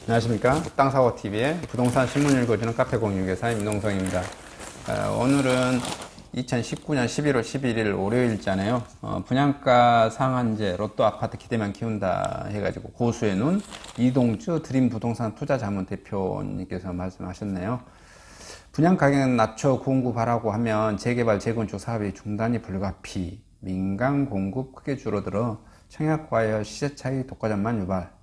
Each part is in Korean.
안녕하십니까. 땅사고TV의 부동산 신문 읽어주는 카페 공유교사 임동성입니다. 오늘은 2019년 11월 11일 월요일잖아요. 분양가 상한제 로또 아파트 기대만 키운다 해가지고 고수의 눈 이동주 드림 부동산 투자자문 대표님께서 말씀하셨네요. 분양가격 낮춰 공급하라고 하면 재개발 재건축 사업의 중단이 불가피, 민간 공급 크게 줄어들어 청약과열 시세 차이 독과점만 유발,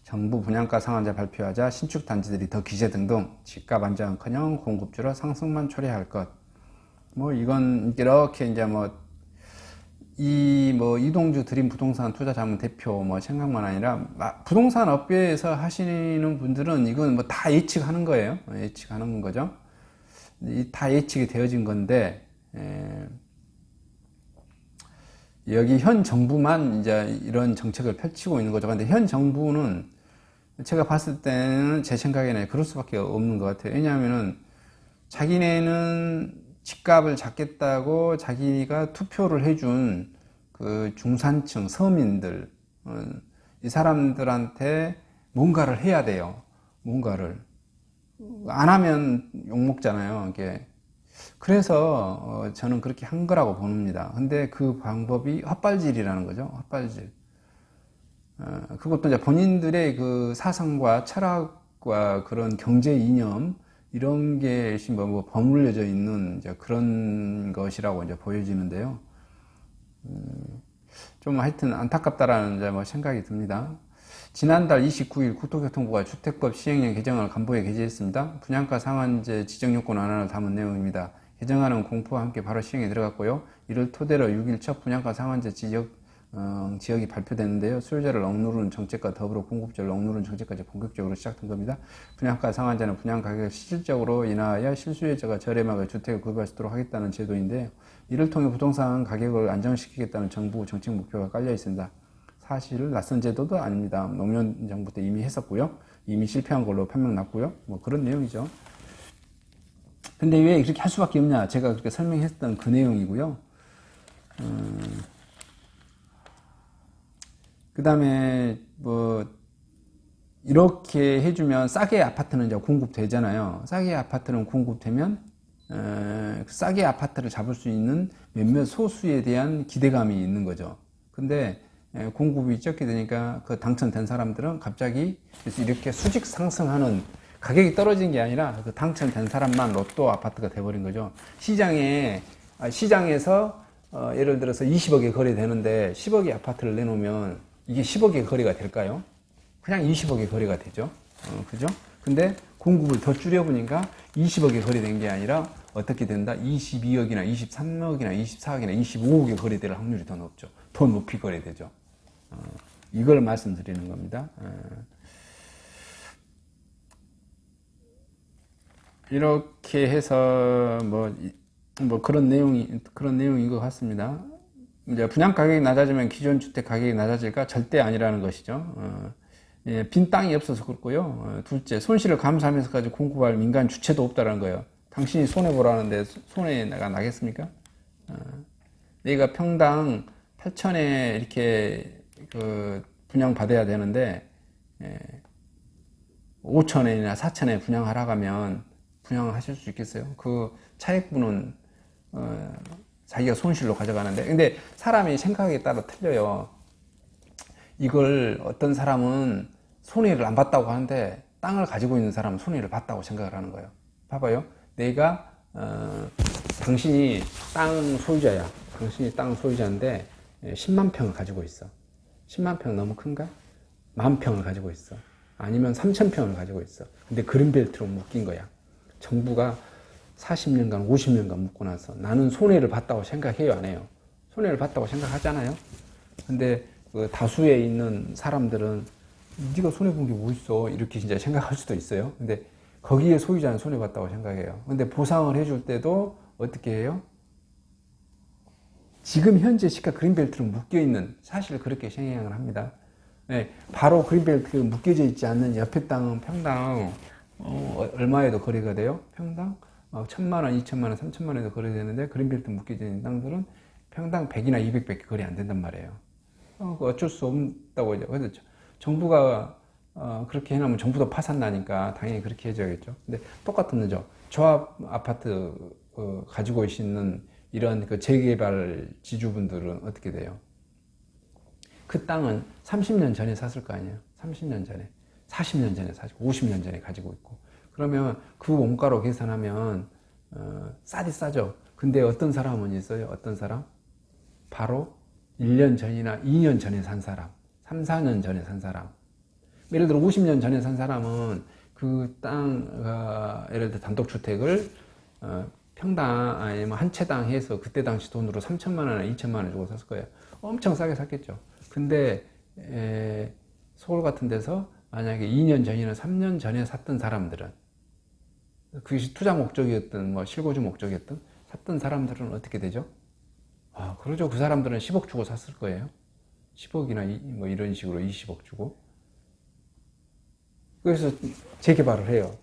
정부 분양가 상한제 발표하자 신축 단지들이 더 기세 등등, 집값 안정은커녕 공급 줄어 상승만 초래할 것. 이건 이렇게 이제 이동주 드림 부동산 투자자문 대표 생각만 아니라 부동산 업계에서 하시는 분들은 이건 다 예측하는 거예요. 예측하는 거죠. 다 예측이 되어진 건데, 여기 현 정부만 이제 이런 정책을 펼치고 있는 거죠. 근데 현 정부는 제가 봤을 때는 제 생각에는 그럴 수밖에 없는 것 같아요. 왜냐하면은 자기네는 집값을 잡겠다고 자기가 투표를 해준 그 중산층 서민들, 이 사람들한테 뭔가를 해야 돼요. 뭔가를 안 하면 욕먹잖아요. 이게. 그래서 저는 그렇게 한 거라고 봅니다. 근데 그 방법이 헛발질이라는 거죠. 헛발질. 그것도 이제 본인들의 그 사상과 철학과 그런 경제 이념 이런 게 버물려져 있는 이제 그런 것이라고 이제 보여지는데요. 좀 하여튼 안타깝다라는 이제 생각이 듭니다. 지난달 29일 국토교통부가 주택법 시행령 개정안을 간부에 게재했습니다. 분양가 상한제 지정요건 완화를 담은 내용입니다. 개정안은 공포와 함께 바로 시행에 들어갔고요. 이를 토대로 6일 첫 분양가 상한제 지역이 발표됐는데요. 수요자를 억누르는 정책과 더불어 공급자를 억누르는 정책까지 본격적으로 시작된 겁니다. 분양가 상한제는 분양가격을 실질적으로 인하하여 실수요자가 저렴하게 주택을 구입할 수 있도록 하겠다는 제도인데요. 이를 통해 부동산 가격을 안정시키겠다는 정부 정책 목표가 깔려 있습니다. 사실 낯선 제도도 아닙니다. 노무현 정부 때 이미 했었고요. 이미 실패한 걸로 판명 났고요. 그런 내용이죠. 근데 왜 이렇게 할 수밖에 없냐? 제가 그렇게 설명했던 그 내용이고요. 그 다음에 이렇게 해주면 싸게 아파트는 이제 공급되잖아요. 싸게 아파트는 공급되면 싸게 아파트를 잡을 수 있는 몇몇 소수에 대한 기대감이 있는 거죠. 근데 공급이 적게 되니까 그 당첨된 사람들은 갑자기 이렇게 수직 상승하는, 가격이 떨어진 게 아니라 그 당첨된 사람만 로또 아파트가 돼버린 거죠. 시장에서 예를 들어서 20억에 거래되는데 10억의 아파트를 내놓으면 이게 10억의 거래가 될까요? 그냥 20억의 거래가 되죠. 그죠? 근데 공급을 더 줄여보니까 20억에 거래된 게 아니라 어떻게 된다? 22억이나 23억이나 24억이나 25억에 거래될 확률이 더 높죠. 더 높이 거래되죠. 이걸 말씀드리는 겁니다. 이렇게 해서 그런 내용인 것 같습니다. 이제 분양 가격이 낮아지면 기존 주택 가격이 낮아질까? 절대 아니라는 것이죠. 빈 땅이 없어서 그렇고요. 둘째, 손실을 감수하면서까지 공급할 민간 주체도 없다는 거예요. 당신이 손해보라는데 손해가 나겠습니까? 내가 평당 8천에 이렇게 분양받아야 되는데 5천엔이나 4천에 분양하라고 하면 분양하실 수 있겠어요? 그 차액분은 자기가 손실로 가져가는데, 근데 사람이 생각에 따라 틀려요. 이걸 어떤 사람은 손해를 안 봤다고 하는데 땅을 가지고 있는 사람은 손해를 봤다고 생각을 하는 거예요. 봐봐요. 내가 당신이 땅 소유자야. 당신이 땅 소유자인데 10만 평을 가지고 있어. 10만 평 너무 큰가? 10,000평을 가지고 있어. 아니면 3,000평을 가지고 있어. 근데 그린벨트로 묶인 거야. 정부가 40년간, 50년간 묶고 나서 나는 손해를 봤다고 생각해요, 안 해요? 손해를 봤다고 생각하잖아요? 근데 그 다수에 있는 사람들은 네가 손해본 게 뭐 있어? 이렇게 진짜 생각할 수도 있어요. 근데 거기에 소유자는 손해봤다고 생각해요. 근데 보상을 해줄 때도 어떻게 해요? 지금 현재 시가 그린벨트로 묶여있는, 사실 그렇게 생각을 합니다. 네, 바로 그린벨트가 묶여져 있지 않는 옆에 땅은 평당 얼마에도 거래가 돼요? 평당 1,000만원, 2,000만원, 3,000만원에도 거래되는데 그린벨트 묶여져 있는 땅들은 평당 100이나 200밖에 거래 안 된단 말이에요. 어쩔 수 없다고 이제. 그래서 정부가 그렇게 해놓으면 전부 다 파산 나니까 당연히 그렇게 해줘야겠죠. 근데 똑같은 거죠. 조합 아파트 가지고 있는 이런 그 재개발 지주분들은 어떻게 돼요? 그 땅은 30년 전에 샀을 거 아니에요. 30년 전에, 40년 전에 사시고 50년 전에 가지고 있고. 그러면 그 원가로 계산하면 싸디 싸죠. 근데 어떤 사람은 있어요. 어떤 사람? 바로 1년 전이나 2년 전에 산 사람, 3, 4년 전에 산 사람. 예를 들어 50년 전에 산 사람은 그 땅, 예를 들어 단독주택을 평당, 아니면 한 채당 해서 그때 당시 돈으로 3천만 원이나 2천만 원 주고 샀을 거예요. 엄청 싸게 샀겠죠. 근데 서울 같은 데서 만약에 2년 전이나 3년 전에 샀던 사람들은, 그것이 투자 목적이었든 뭐 실거주 목적이었든 샀던 사람들은 어떻게 되죠? 그러죠. 그 사람들은 10억 주고 샀을 거예요. 10억이나 뭐 이런 식으로 20억 주고. 그래서 재개발을 해요.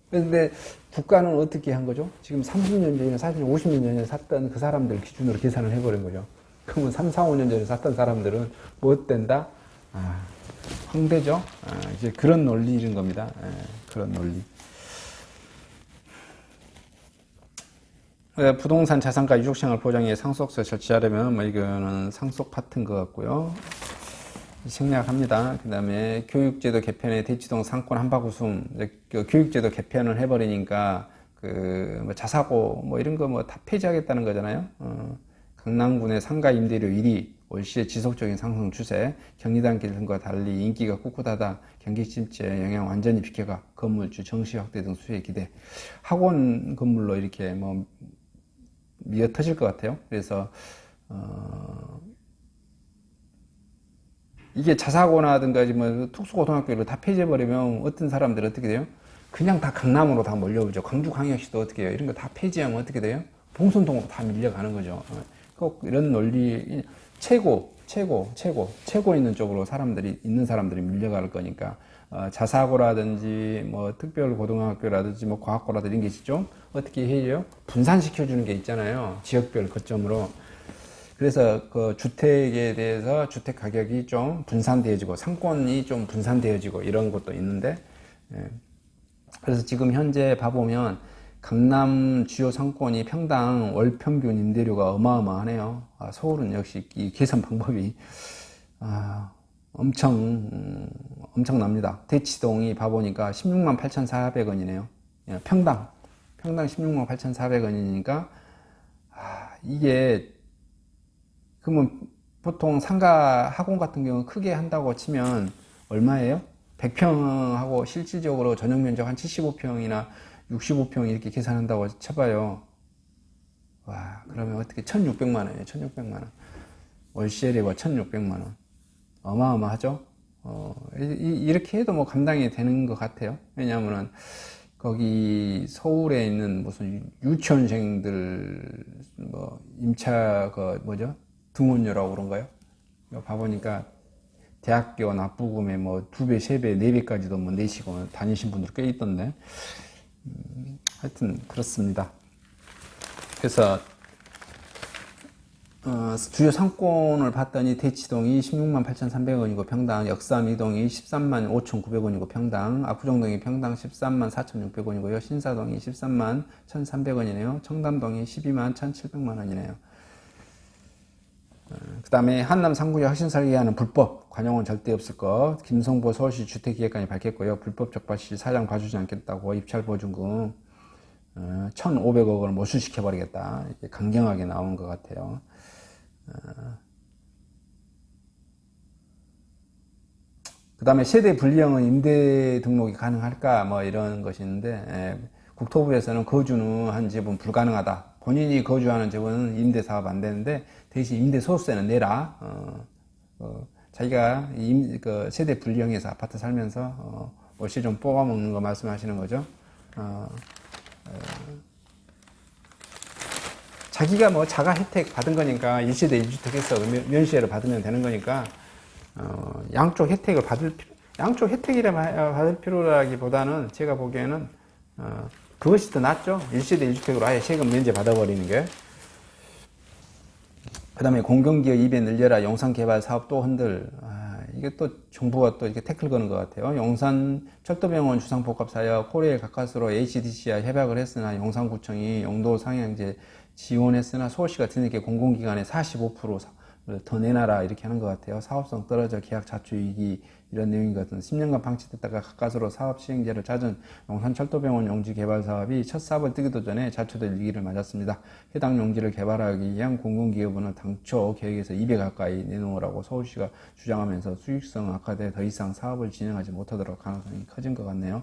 그런데 국가는 어떻게 한 거죠? 지금 30년 전이나 40년, 50년 전에 샀던 그 사람들 기준으로 계산을 해버린 거죠. 그러면 3, 4, 5년 전에 샀던 사람들은 뭐 된다? 황대죠? 이제 그런 논리인 겁니다. 그런 논리. 부동산 자산가 유족생활 보장에 상속세 설치하려면 뭐 이거는 상속 파트인 것 같고요. 생략합니다. 그 다음에 교육제도 개편에 대치동 상권 한바구음, 교육제도 개편을 해버리니까 뭐 자사고 뭐 이런 거 뭐 다 폐지하겠다는 거잖아요. 강남군의 상가 임대료 1위, 월시의 지속적인 상승 추세, 경리단길 등과 달리 인기가 꿋꿋하다, 경기 침체 영향 완전히 비켜가, 건물주 정시 확대 등 수혜 기대. 학원 건물로 이렇게 뭐 미어 터질 것 같아요. 그래서 이게 자사고나든가 뭐 특수고등학교를 다 폐지해버리면 어떤 사람들 어떻게 돼요? 그냥 다 강남으로 다 몰려오죠. 광주광역시도 어떻게 해요? 이런 거 다 폐지하면 어떻게 돼요? 봉선동으로 다 밀려가는 거죠. 꼭 이런 논리, 최고 있는 쪽으로 있는 사람들이 밀려갈 거니까, 자사고라든지, 뭐, 특별고등학교라든지, 뭐, 과학고라든지 이런 게 있죠? 어떻게 해요? 분산시켜주는 게 있잖아요. 지역별 거점으로. 그래서 그 주택에 대해서 주택 가격이 좀 분산되어지고, 상권이 좀 분산되어지고, 이런 것도 있는데, 그래서 지금 현재 봐보면, 강남 주요 상권이 평당 월 평균 임대료가 어마어마하네요. 서울은 역시 이 계산 방법이 엄청납니다. 대치동이 봐보니까 16만 8,400원이네요. 평당 16만 8,400원이니까 이게 그러면 보통 상가 학원 같은 경우 크게 한다고 치면 얼마예요? 100평하고 실질적으로 전용 면적 한 75평이나 65평 이렇게 계산한다고 쳐봐요. 와, 그러면 어떻게 1,600만 원이에요. 1,600만 원. 월세리가 1,600만 원. 어마어마하죠? 이렇게 해도 뭐 감당이 되는 것 같아요. 왜냐하면은 거기 서울에 있는 무슨 유치원생들 뭐 임차 등원료라고 그런가요? 봐보니까 대학교 납부금에 뭐 2배, 3배, 4배까지도 뭐 내시고 다니신 분들 꽤 있던데. 하여튼 그렇습니다. 그래서 주요 상권을 봤더니 대치동이 16만 8,300원이고 평당, 역삼이동이 13만 5,900원이고 평당, 압구정동이 평당 13만 4,600원이고요. 신사동이 13만 1,300원이네요. 청담동이 12만 1,700만 원이네요. 그 다음에 한남 상구역 혁신 설계하는 불법 관용은 절대 없을 것. 김성보 서울시 주택기획관이 밝혔고요. 불법 적발 시 사장 봐주지 않겠다고 입찰 보증금 1,500억 원을 몰수시켜버리겠다. 이렇게 강경하게 나온 것 같아요. 그 다음에 세대 분리형은 임대 등록이 가능할까? 뭐 이런 것이 있는데, 국토부에서는 거주는 한 집은 불가능하다. 본인이 거주하는 집은 임대 사업 안 되는데, 대신 임대 소득세는 내라. 자기가 그 세대 분리형에서 아파트 살면서, 월세 좀 뽑아먹는 거 말씀하시는 거죠. 자기가 뭐 자가 혜택 받은 거니까 1세대 1주택 해서 면세를 받으면 되는 거니까 양쪽 혜택을 양쪽 혜택이라 받을 필요라기보다는 제가 보기에는 그것이 더 낫죠. 1세대 1주택으로 아예 세금 면제 받아버리는 게. 그 다음에 공공기업 입에 늘려라, 영상개발 사업 또 흔들. 이게 또 정부가 또 이렇게 태클 거는 것 같아요. 용산 철도병원 주상복합사역 코레일 가까스로 HDC와 협약을 했으나 용산구청이 용도 상향제 지원했으나 서울시 같은 이렇게 공공기관에 45%를 더 내놔라 이렇게 하는 것 같아요. 사업성 떨어져 계약 자초이기 이런 내용인 것 같은 10년간 방치됐다가 가까스로 사업 시행제를 찾은 용산철도병원 용지 개발 사업이 첫 삽을 뜨기도 전에 자초될 위기를 맞았습니다. 해당 용지를 개발하기 위한 공공기업은 당초 계획에서 2배 가까이 내놓으라고 서울시가 주장하면서 수익성 악화돼 더 이상 사업을 진행하지 못하도록 가능성이 커진 것 같네요.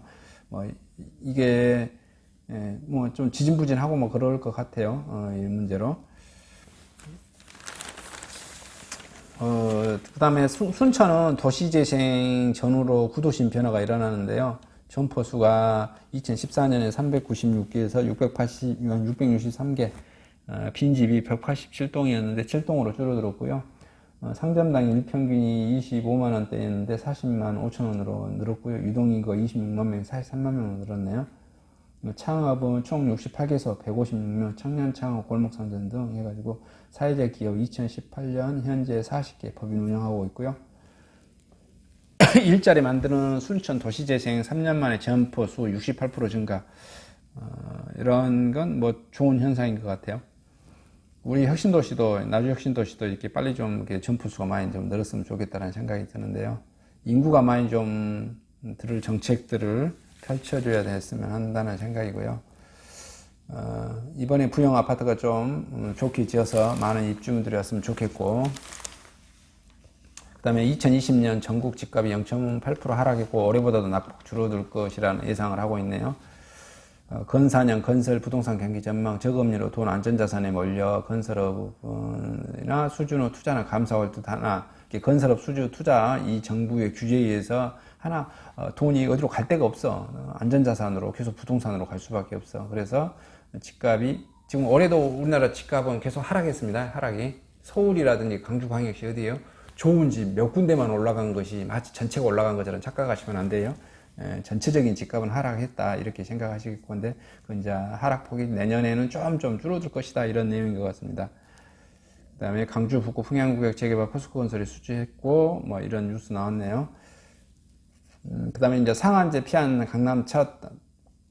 뭐 이게 뭐 좀 지진부진하고 뭐 그럴 것 같아요. 이 문제로. 그 다음에 순천은 도시재생 전후로 구도심 변화가 일어나는데요. 점포수가 2014년에 396개에서 663개, 빈집이 187동이었는데 7동으로 줄어들었고요. 상점당 일평균이 25만원대였는데 40만 5천원으로 늘었고요. 유동인구가 26만 명, 43만 명으로 늘었네요. 창업은 총 68개소 156명, 청년 창업 골목상점 등 해가지고 사회적 기업 2018년 현재 40개 법인 운영하고 있고요. 일자리 만드는 순천 도시재생 3년 만에 점포 수 68% 증가, 이런 건 뭐 좋은 현상인 것 같아요. 우리 혁신도시도 나주 혁신도시도 이렇게 빨리 좀 이렇게 점포 수가 많이 좀 늘었으면 좋겠다는 생각이 드는데요. 인구가 많이 좀 들을 정책들을 펼쳐줘야 됐으면 한다는 생각이고요. 이번에 부영 아파트가 좀 좋게 지어서 많은 입주민들이 왔으면 좋겠고, 그 다음에 2020년 전국 집값이 0.8% 하락했고 올해보다도 낙폭 줄어들 것이라는 예상을 하고 있네요. 건사년 건설 부동산 경기 전망 저금리로 돈 안전자산에 몰려 건설업이나 수준의 투자는 감소할 듯 하나, 건설업 수주 투자 이 정부의 규제에 의해서 하나 돈이 어디로 갈 데가 없어. 안전자산으로 계속 부동산으로 갈 수밖에 없어. 그래서 집값이 지금 올해도 우리나라 집값은 계속 하락했습니다. 하락이 서울이라든지 광주광역시 어디에요? 좋은 집 몇 군데만 올라간 것이 마치 전체가 올라간 것처럼 착각하시면 안 돼요. 전체적인 집값은 하락했다 이렇게 생각하실 건데 그 이제 하락폭이 내년에는 좀 줄어들 것이다 이런 내용인 것 같습니다. 그 다음에 강주 북구 풍양구역 재개발 포스코 건설이 수주했고 뭐 이런 뉴스 나왔네요. 그 다음에 이제 상한제 피한 강남 첫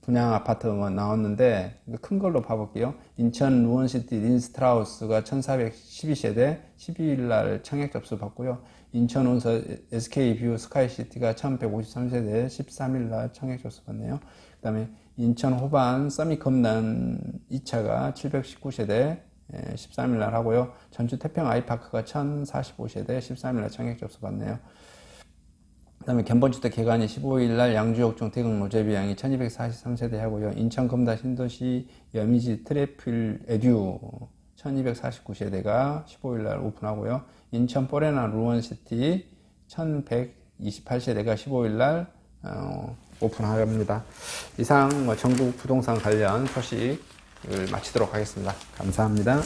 분양 아파트 나왔는데 큰 걸로 봐볼게요. 인천 루원시티 린스트라우스가 1412세대 12일 날 청약 접수 받고요. 인천 온서 SK뷰 스카이시티가 1153세대 13일 날 청약 접수 받네요. 그 다음에 인천 호반 서밋컴난 2차가 719세대 13일 날 하고요. 전주 태평 아이파크가 1045세대 13일 날 청약 접수 받네요. 그 다음에 견본주택 개관이 15일날 양주역종 대극 노제비양이 1243세대 하고요. 인천 검다 신도시 여미지 트래필 에듀 1249세대가 15일날 오픈하고요. 인천 포레나 루원시티 1128세대가 15일날 오픈합니다. 이상 전국 부동산 관련 소식을 마치도록 하겠습니다. 감사합니다.